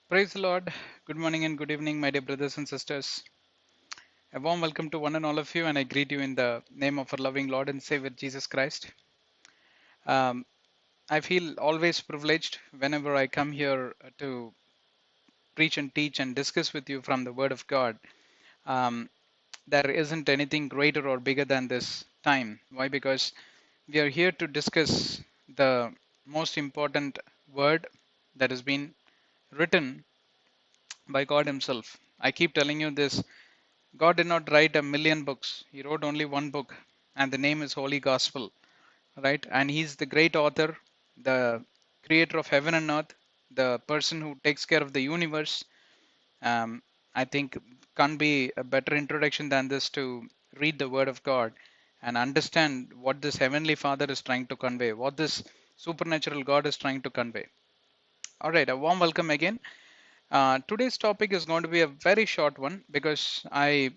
Praise the Lord. Good morning and good evening, my dear brothers and sisters. A warm welcome to one and all of you, and I greet you in the name of our loving Lord and Savior Jesus Christ. Um, I feel always privileged whenever I come here to preach and teach and discuss with you from the Word of God. Um, there isn't anything greater or bigger than this time. Why? Because we are here to discuss the most important word that has been written by God Himself. I keep telling you this. God did not write a million books. He wrote only one book, and the name is Holy Gospel, right? And He's the great author, the creator of heaven and earth, the person who takes care of the universe. Um, I think can't be a better introduction than this to read the Word of God and understand what this Heavenly Father is trying to convey, what this supernatural God is trying to convey. All right, a warm welcome again. Today's topic is going to be a very short one because I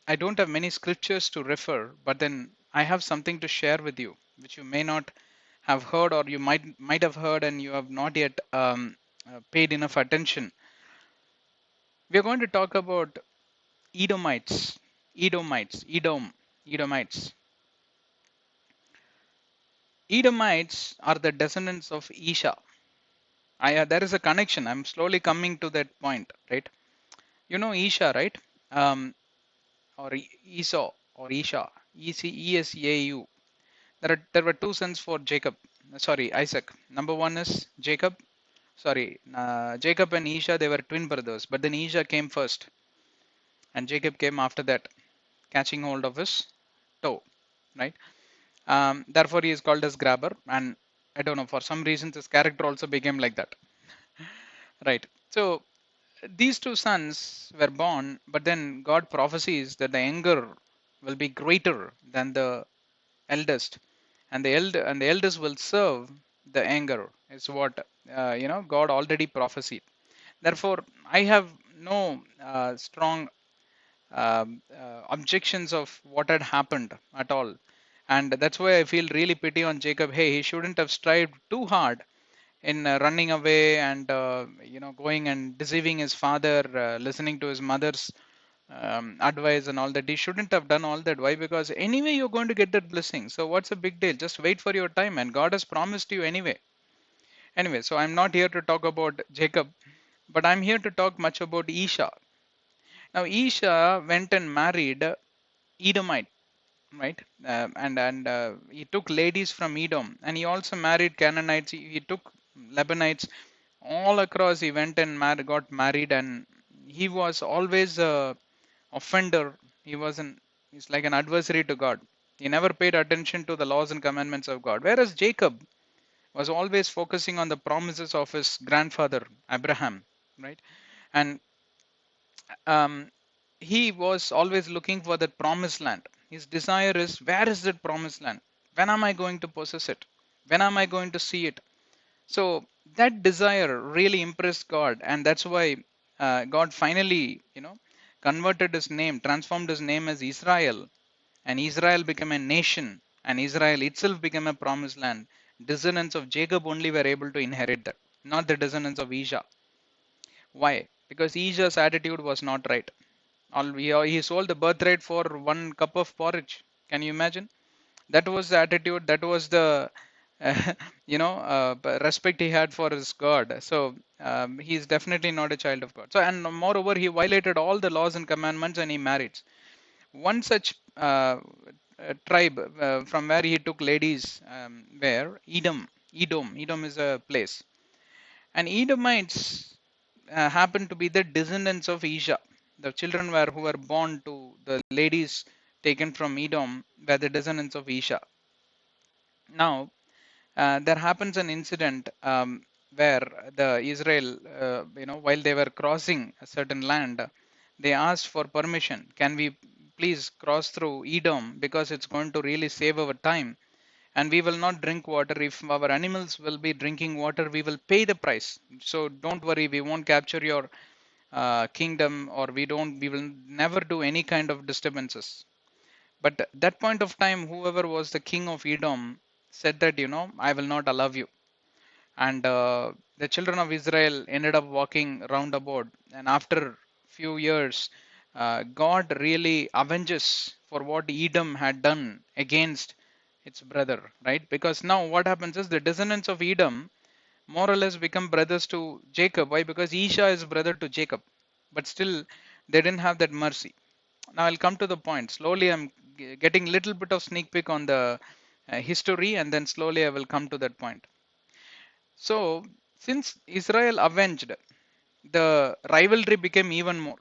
don't have many scriptures to refer, but then I have something to share with you, which you may not have heard, or you might have heard and you have not yet paid enough attention. We are going to talk about Edomites, Edomites. Edomites are the descendants of Isha. There is a connection. I'm slowly coming to that point, right? You know Isha, right? Um, or Esau or Isha, Esau. There were two sons for Jacob. Sorry, Isaac. Number one is Jacob. Sorry, Jacob and Isha, they were twin brothers. But then Isha came first, and Jacob came after that, catching hold of his toe. Right. Therefore, he is called as grabber. And I don't know, for some reason, his character also became like that. Right. So these two sons were born, but then God prophesies that the younger will be greater than the eldest, and the eldest will serve the younger. Is what God already prophesied. Therefore, I have no strong objections of what had happened at all, and that's why I feel really pity on Jacob. Hey, he shouldn't have strived too hard in running away and going and deceiving his father, listening to his mother's advice and all that. He shouldn't have done all that. Why? Because anyway you're going to get that blessing, so what's a big deal? Just wait for your time, and God has promised you anyway. So I'm not here to talk about Jacob, but I'm here to talk much about Isha. Now Isha went and married Edomite, right? And he took ladies from Edom, and he also married Canaanites. He took Lebanites all across. He went and got married, and he was always a offender. He's like an adversary to God. He never paid attention to the laws and commandments of God. Whereas Jacob was always focusing on the promises of his grandfather Abraham, right? And um, he was always looking for that promised land. His desire is, where is that promised land? When am I going to possess it? When am I going to see it? So that desire really impressed God, and that's why God finally, converted his name, transformed his name as Israel, and Israel became a nation, and Israel itself became a promised land. Descendants of Jacob only were able to inherit that, not the descendants of Isha. Why? Because Isha's attitude was not right. He sold the birthright for one cup of porridge. Can you imagine? That was the attitude. That was the respect he had for his God. So he's definitely not a child of God. So, and moreover, he violated all the laws and commandments, and he married one such tribe from where he took ladies. Where Edom is a place, and Edomites happened to be the descendants of Isha. The children who were born to the ladies taken from Edom were the descendants of Isha. Now, there happens an incident where the Israel, while they were crossing a certain land, they asked for permission. Can we please cross through Edom, because it's going to really save our time, and we will not drink water. If our animals will be drinking water, we will pay the price. So don't worry, we won't capture your kingdom, or we will never do any kind of disturbances. But at that point of time, whoever was the king of Edom said that, I will not allow you. and the children of Israel ended up walking roundabout, and after few years God really avenges for what Edom had done against its brother, right? Because now what happens is the descendants of Edom more or less become brothers to Jacob. Why? Because Esau is brother to Jacob, but still they didn't have that mercy. Now I'll come to the point slowly. I'm getting little bit of sneak peek on the history, and then slowly I will come to that point. So, since Israel avenged, the rivalry became even more.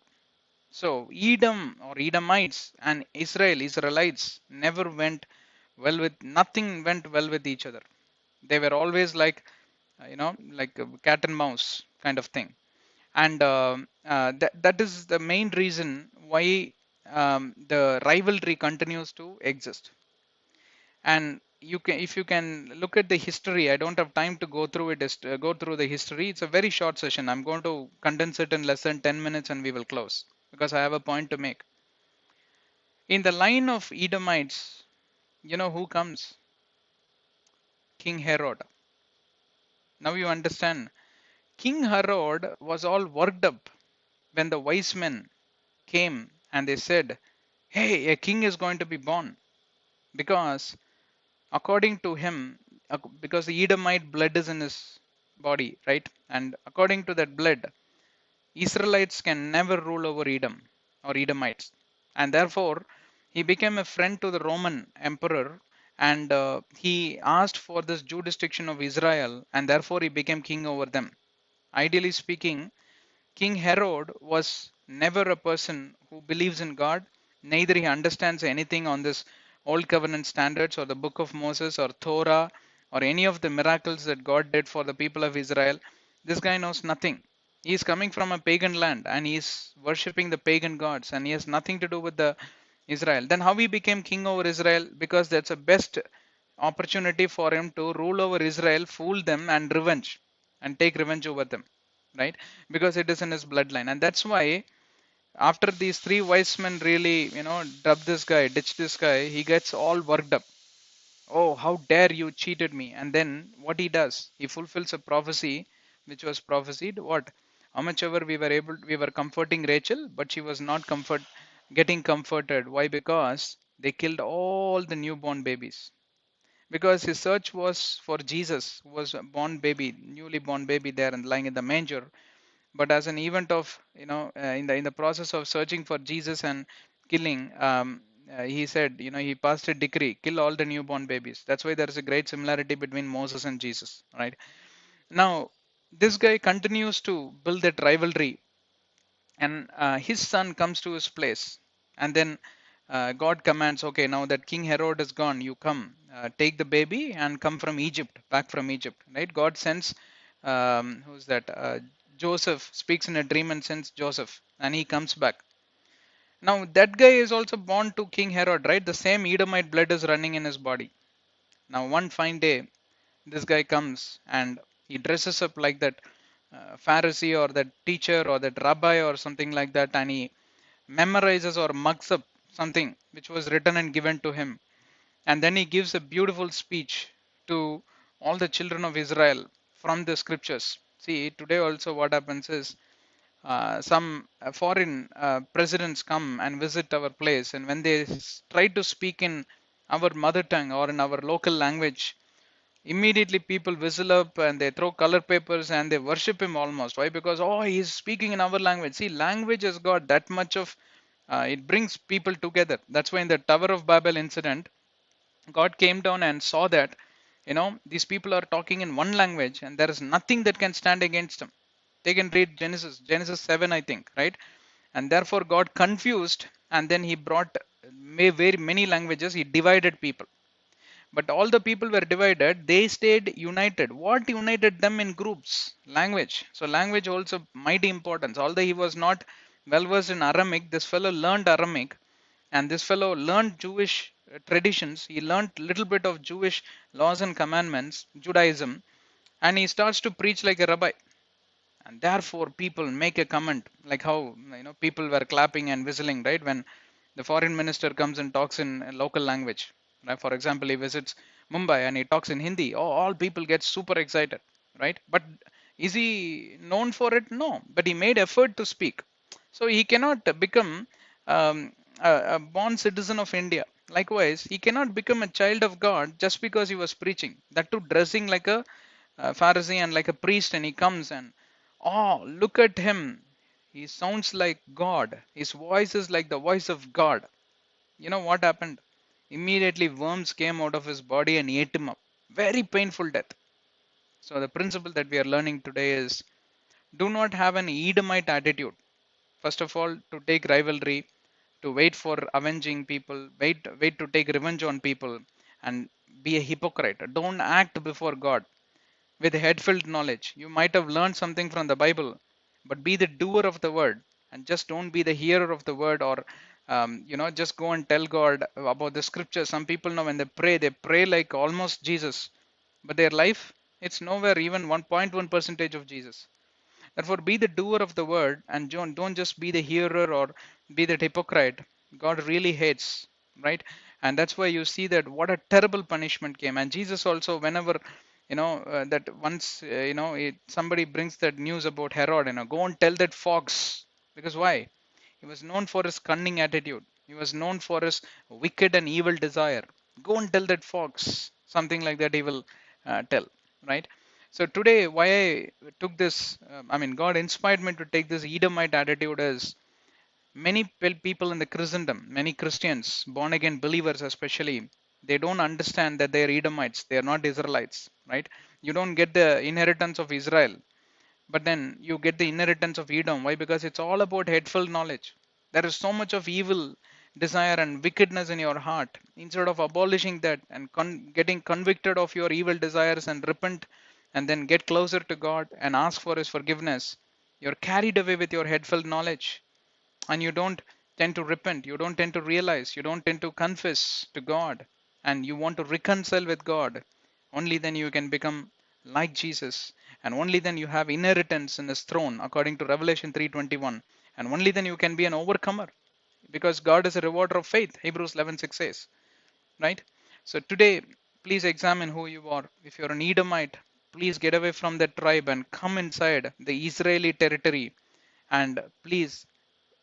So, Edom or Edomites and Israelites never went well with, nothing went well with each other. They were always like, like a cat and mouse kind of thing. And that is the main reason why the rivalry continues to exist. And you can, if you can look at the history, I don't have time to go through it, go through the history. It's a very short session. I'm going to condense it in less than 10 minutes and we will close because I have a point to make. In the line of Edomites, you know who comes? King Herod. Now you understand. King Herod was all worked up when the wise men came and they said, hey, a king is going to be born, because according to him, because the Edomite blood is in his body, right? And according to that blood, Israelites can never rule over Edom or Edomites. And therefore, he became a friend to the Roman emperor, and he asked for this jurisdiction of Israel, and therefore he became king over them. Ideally speaking, King Herod was never a person who believes in God, neither he understands anything on this Old Covenant standards or the Book of Moses or Torah or any of the miracles that God did for the people of Israel. This guy knows nothing. He is coming from a pagan land and he is worshipping the pagan gods and he has nothing to do with the Israel. Then how he became king over Israel? Because that's a best opportunity for him to rule over Israel, fool them and revenge and take revenge over them, right? Because it is in his bloodline. And that's why after these three wise men really, drub this guy, ditch this guy, he gets all worked up. Oh, how dare you cheated me. And then what he does, he fulfills a prophecy which was prophesied. What? How much ever we were comforting Rachel, but she was not getting comforted. Why? Because they killed all the newborn babies, because his search was for Jesus, who was a born baby, newly born baby there and lying in the manger. But as an event of, in the process of searching for Jesus and killing, he said, he passed a decree, kill all the newborn babies. That's why there is a great similarity between Moses and Jesus, right? Now, this guy continues to build that rivalry, and his son comes to his place, and then God commands, okay, now that King Herod is gone, you come, take the baby and come from Egypt, back from Egypt, right? God sends, who's that, Joseph speaks in a dream and sends Joseph, and he comes back. Now that guy is also born to King Herod, right? The same Edomite blood is running in his body. Now one fine day, this guy comes and he dresses up like that Pharisee or that teacher or that rabbi or something like that, and he memorizes or mugs up something which was written and given to him. And then he gives a beautiful speech to all the children of Israel from the scriptures. See, today also what happens is some foreign presidents come and visit our place, and when they try to speak in our mother tongue or in our local language, immediately people whistle up and they throw color papers and they worship him almost. Why? Because, oh, he's speaking in our language. See, language has got that much of, it brings people together. That's why in the Tower of Babel incident, God came down and saw that, these people are talking in one language and there is nothing that can stand against them. They can read Genesis 7, I think, right? And therefore God confused, and then he brought very many languages, he divided people. But all the people were divided, they stayed united. What united them in groups? Language. So language also mighty importance. Although he was not well versed in Aramaic, this fellow learned Aramaic, and this fellow learned Jewish traditions. He learned little bit of Jewish laws and commandments, Judaism, and he starts to preach like a rabbi. And therefore people make a comment, like how people were clapping and whistling, right, when the foreign minister comes and talks in a local language, right? For example, he visits Mumbai and he talks in Hindi. Oh, all people get super excited. right? But is he known for it? No, but he made effort to speak. So he cannot become um, a born citizen of India. Likewise, he cannot become a child of God just because he was preaching. That too, dressing like a Pharisee and like a priest, and he comes and, oh, look at him. He sounds like God. His voice is like the voice of God. You know what happened? Immediately, worms came out of his body and ate him up. Very painful death. So, the principle that we are learning today is, do not have an Edomite attitude. First of all, to take rivalry, to wait for avenging people, wait to take revenge on people, and be a hypocrite. Don't act before God with head-filled knowledge. You might have learned something from the Bible, but be the doer of the word, and just don't be the hearer of the word, or just go and tell God about the scripture. Some people know when they pray like almost Jesus, but their life, it's nowhere even 1.1 percentage of Jesus. Therefore, be the doer of the word, and don't just be the hearer or be that hypocrite. God really hates, right? And that's why you see that what a terrible punishment came. And Jesus also, whenever that once somebody brings that news about Herod, go and tell that fox, because why? He was known for his cunning attitude. He was known for his wicked and evil desire. Go and tell that fox, something like that. He will tell, right? So today, why I took this, God inspired me to take this Edomite attitude is many people in the Christendom, many Christians, born again believers especially, they don't understand that they are Edomites, they are not Israelites, right? You don't get the inheritance of Israel, but then you get the inheritance of Edom. Why? Because it's all about headful knowledge. There is so much of evil desire and wickedness in your heart. Instead of abolishing that and getting convicted of your evil desires and repent and then get closer to God and ask for His forgiveness, you're carried away with your headful knowledge, and you don't tend to repent, you don't tend to realize, you don't tend to confess to God, and you want to reconcile with God. Only then you can become like Jesus, and only then you have inheritance in his throne according to Revelation 3:21, and only then you can be an overcomer, because God is a rewarder of faith, Hebrews 11:6 says, right? So today, please examine who you are. If you're an Edomite, please get away from that tribe and come inside the Israeli territory, and please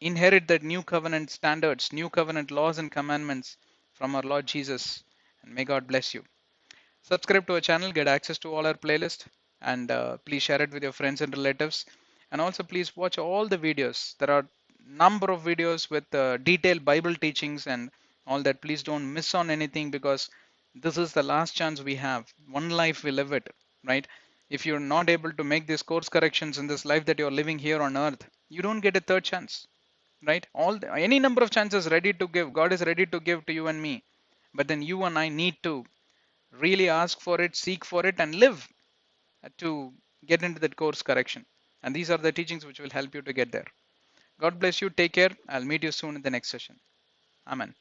inherit that new covenant standards, new covenant laws and commandments from our Lord Jesus. And may God bless you. Subscribe to our channel, get access to all our playlist, and please share it with your friends and relatives. And also please watch all the videos. There are number of videos with detailed Bible teachings and all that. Please don't miss on anything, because this is the last chance we have. One life we live it, right? If you're not able to make these course corrections in this life that you're living here on earth, you don't get a third chance, right? Any number of chances ready to give, God is ready to give to you and me, but then you and I need to really ask for it, seek for it, and live to get into that course correction. And these are the teachings which will help you to get there. God bless you. Take care. I'll meet you soon in the next session. Amen.